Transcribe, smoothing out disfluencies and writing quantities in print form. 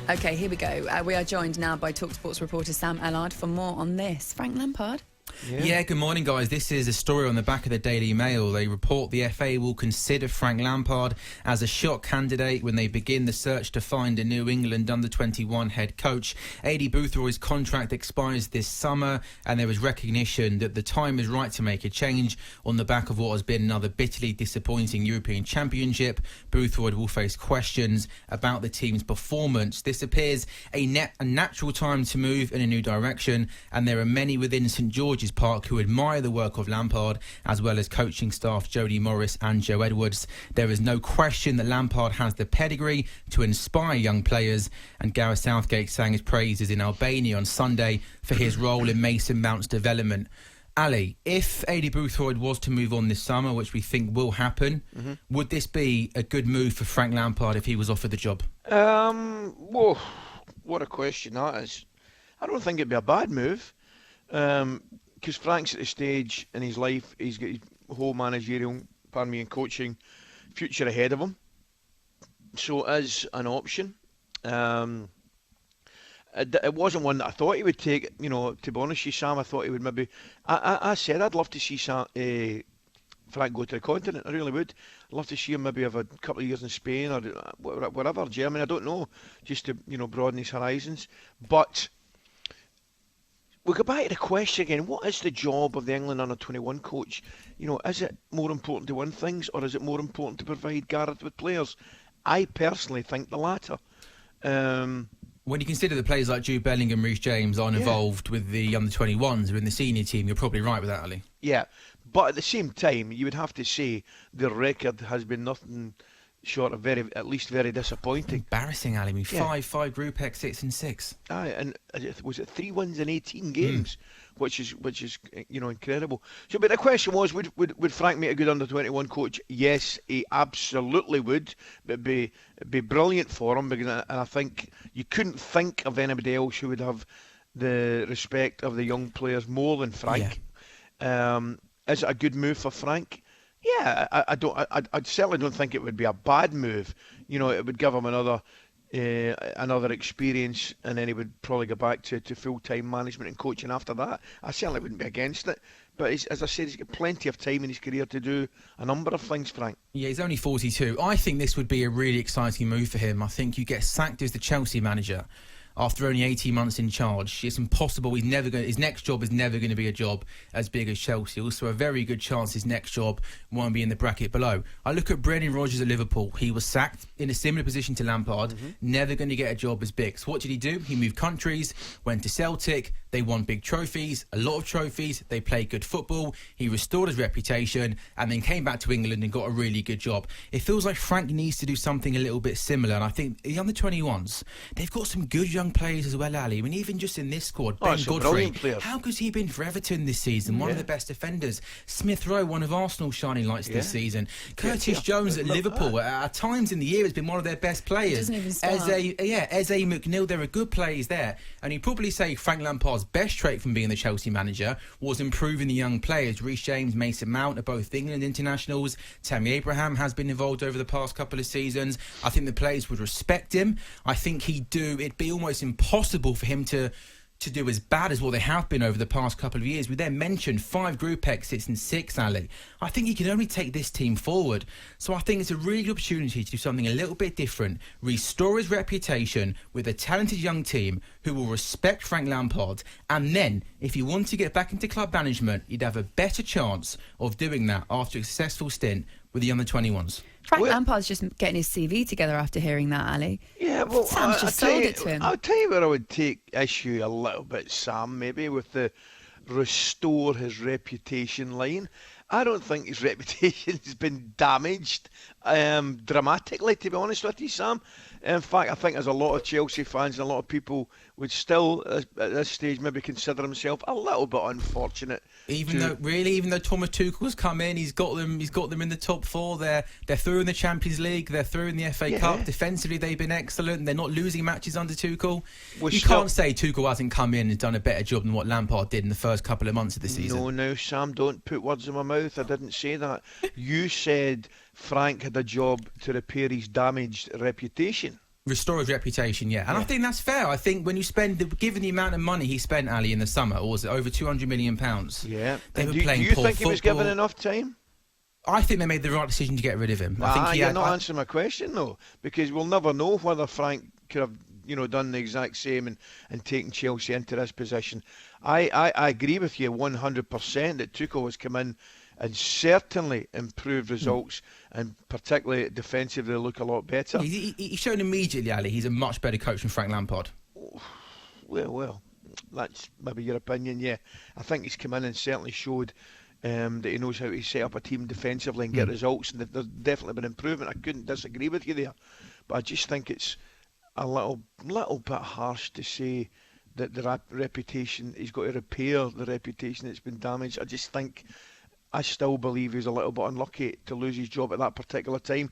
OK, here we go. We are joined now by talkSPORT's reporter Sam Ellard for more on this. Frank Lampard. Yeah, good morning, guys. This is a story on the back of the Daily Mail. They report the FA will consider Frank Lampard as a shot candidate when they begin the search to find a New England under-21 head coach. Adi Boothroyd's contract expires this summer, and there is recognition that the time is right to make a change on the back of what has been another bitterly disappointing European Championship. Boothroyd will face questions about the team's performance. This appears a natural time to move in a new direction, and there are many within St George's Park who admire the work of Lampard, as well as coaching staff Jody Morris and Joe Edwards. There is no question that Lampard has the pedigree to inspire young players, and Gareth Southgate sang his praises in Albania on Sunday for his role in Mason Mount's development. Ali, if Adi Boothroyd was to move on this summer, which we think will happen, would this be a good move for Frank Lampard if he was offered the job? Whoa, what a question that is. I don't think it'd be a bad move. Because Frank's at the stage in his life, he's got his whole managerial, and coaching future ahead of him. So it is an option. It wasn't one that I thought he would take. You know, to be honest with you, Sam, I thought he would maybe... I said I'd love to see Frank go to the continent. I really would. I'd love to see him maybe have a couple of years in Spain or wherever, Germany, I don't know, just to, broaden his horizons. But... we go back to the question again, what is the job of the England under-21 coach? Is it more important to win things, or is it more important to provide Gareth with players? I personally think the latter. When you consider the players like Jude Bellingham, Reece James aren't involved with the under-21s or in the senior team, you're probably right with that, Ali. Yeah, but at the same time, you would have to say the record has been nothing short of at least very disappointing. Embarrassing, Ali. I mean, five group exits in 6. Aye, and was it 3 wins in 18 games, which is incredible. So, but the question was, would Frank make a good under-21 coach? Yes, he absolutely would. But it'd be brilliant for him, and I think you couldn't think of anybody else who would have the respect of the young players more than Frank. Yeah. Is it a good move for Frank? Yeah, I certainly don't think it would be a bad move. It would give him another experience, and then he would probably go back to full-time management and coaching after that. I certainly wouldn't be against it. But as I said, he's got plenty of time in his career to do a number of things, Frank. Yeah, he's only 42. I think this would be a really exciting move for him. I think you get sacked as the Chelsea manager after only 18 months in charge. It's impossible. His next job is never going to be a job as big as Chelsea. Also, a very good chance his next job won't be in the bracket below. I look at Brendan Rodgers at Liverpool. He was sacked in a similar position to Lampard. Never going to get a job as big. So what did he do? He moved countries, went to Celtic. They won big trophies, a lot of trophies. They played good football. He restored his reputation and then came back to England and got a really good job. It feels like Frank needs to do something a little bit similar. And I think the under-21s, they've got some good young players as well, Ali. I mean, even just in this squad, Ben Godfrey, how good's he been for Everton this season? One of the best defenders. Smith Rowe, one of Arsenal's shining lights this season. Curtis Jones at Liverpool, at times in the year, has been one of their best players. Eze McNeil, there are good players there. And you'd probably say Frank Lampard's best trait from being the Chelsea manager was improving the young players. Reece James, Mason Mount are both England internationals. Tammy Abraham has been involved over the past couple of seasons. I think the players would respect him. I think it'd be almost impossible for him to do as bad as what they have been over the past couple of years. We then mentioned 5 group exits in 6, Ali. I think he can only take this team forward. So I think it's a really good opportunity to do something a little bit different, restore his reputation with a talented young team who will respect Frank Lampard. And then, if you want to get back into club management, you'd have a better chance of doing that after a successful stint with the under-21s. Frank Lampard's just getting his CV together after hearing that, Ali. Yeah, well, Sam's just sold it to him. I'll tell you where I would take issue a little bit, Sam, maybe with the restore his reputation line. I don't think his reputation has been damaged dramatically, to be honest with you, Sam. In fact, I think there's a lot of Chelsea fans and a lot of people would still, at this stage, maybe consider himself a little bit unfortunate. Even though Thomas Tuchel's come in, he's got them in the top 4. They're through in the Champions League. They're through in the FA Cup. Defensively, they've been excellent. They're not losing matches under Tuchel. You can't say Tuchel hasn't come in and done a better job than what Lampard did in the first couple of months of the season. No, Sam, don't put words in my mouth. I didn't say that. You said Frank had a job to repair his damaged reputation. Restore his reputation, yeah. And I Yeah. think that's fair. I think when you spend, given the amount of money he spent, Ali, in the summer, or was it over £200 million? Yeah. They And were do playing you poor think he was given football. enough time? I think they made the right decision to get rid of him. I think You're not answering my question though, because we'll never know whether Frank could have, done the exact same and taken Chelsea into this position. I agree with you 100% that Tuchel has come in and certainly improved results, and particularly defensively look a lot better. He's shown immediately, Ali, he's a much better coach than Frank Lampard. Well, that's maybe your opinion, yeah. I think he's come in and certainly showed that he knows how to set up a team defensively and get results, and there's definitely been improvement. I couldn't disagree with you there, but I just think it's a little bit harsh to say that the reputation, he's got to repair the reputation that's been damaged. I still believe he was a little bit unlucky to lose his job at that particular time.